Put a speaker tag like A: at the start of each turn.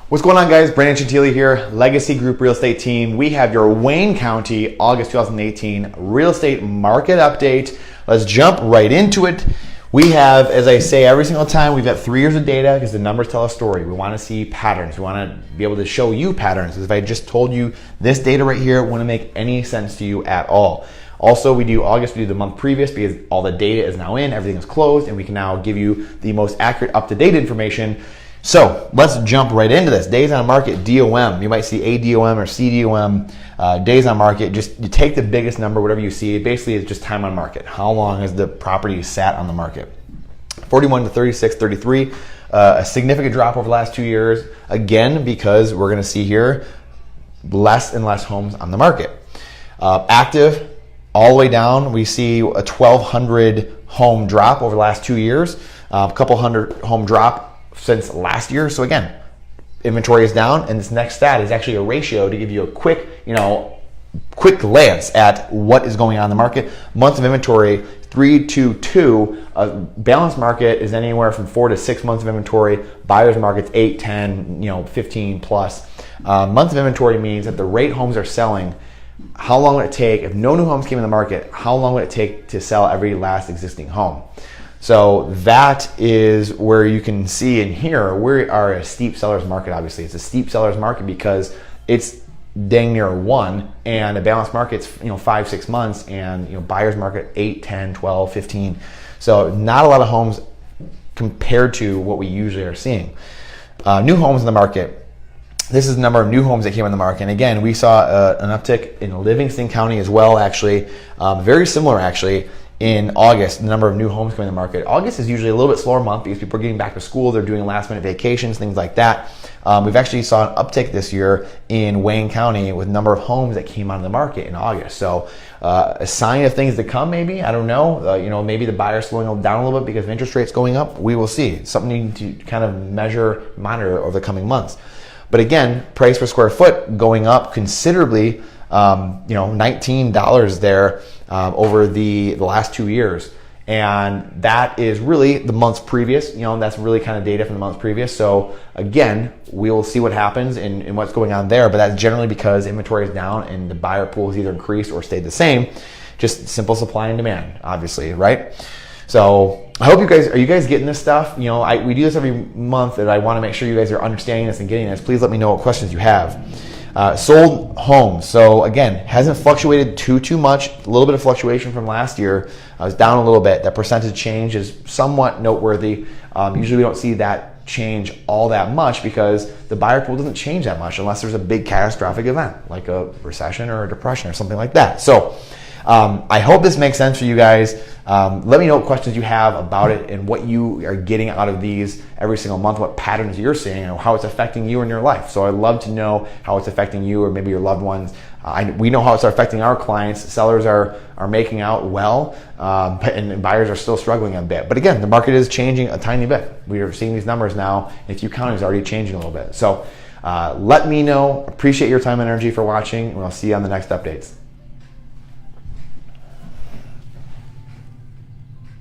A: What's going on, guys? Brandon Gentile here, Legacy Group Real Estate Team. We have your Wayne County, August 2018 real estate market update. Let's jump right into it. We have, as I say every single time, we've got 3 years of data because the numbers tell a story. We want to see patterns. We want to be able to show you patterns. Because if I just told you this data right here, it wouldn't make any sense to you at all. Also, we do August, we do the month previous because all the data is now in, everything is closed, and we can now give you the most accurate, up-to-date information. So let's jump right into this. Days on market, DOM. You might see ADOM or CDOM. Days on market, just you take the biggest number, whatever you see. Basically, it's just time on market. How long has the property sat on the market? 41 to 36, 33. A significant drop over the last 2 years. Again, because we're going to see here less and less homes on the market. Active, all the way down, we see a 1,200 home drop over the last 2 years. A couple hundred home drop since last year. So again, inventory is down, and this next stat is actually a ratio to give you a quick glance at what is going on in the market. Months of inventory, 3 to 2. Balanced market is anywhere from 4 to 6 months of inventory. Buyer's market's 8, 10, 15 plus. Months of inventory means that the rate homes are selling. How long would it take if no new homes came in the market? How long would it take to sell every last existing home? So that is where you can see and hear we are a steep seller's market. Obviously, it's a steep seller's market because it's dang near 1, and a balanced market's 5, 6 months, and buyer's market 8, 10, 12, 15. So not a lot of homes compared to what we usually are seeing. New homes in the market. This is the number of new homes that came on the market. And again, we saw an uptick in Livingston County as well, actually. Very similar, actually. In August, the number of new homes coming to the market. August is usually a little bit slower month because people are getting back to school, they're doing last minute vacations, things like that. We've actually saw an uptick this year in Wayne County with the number of homes that came on the market in August. So a sign of things to come, maybe, I don't know. Maybe the buyer's slowing down a little bit because of interest rates going up. We will see. It's something to kind of measure, monitor over the coming months. But again, price per square foot going up considerably. $19 there over the last 2 years, and that is really the months previous. That's really kind of data from the months previous. So again, we will see what happens and what's going on there, but that's generally because inventory is down and the buyer pool has either increased or stayed the same. Just simple supply and demand, obviously, right? So I hope are you guys getting this stuff? We do this every month, and I want to make sure you guys are understanding this and getting this. Please let me know what questions you have. Sold homes. So again, hasn't fluctuated too much. A little bit of fluctuation from last year. I was down a little bit. That percentage change is somewhat noteworthy. Usually we don't see that change all that much because the buyer pool doesn't change that much unless there's a big catastrophic event like a recession or a depression or something like that. So I hope this makes sense for you guys. Let me know what questions you have about it and what you are getting out of these every single month, what patterns you're seeing and how it's affecting you in your life. So I'd love to know how it's affecting you or maybe your loved ones. We know how it's affecting our clients. Sellers are making out well, and buyers are still struggling a bit. But again, the market is changing a tiny bit. We are seeing these numbers now. In a few counties already changing a little bit. So let me know. Appreciate your time and energy for watching, and we'll see you on the next updates.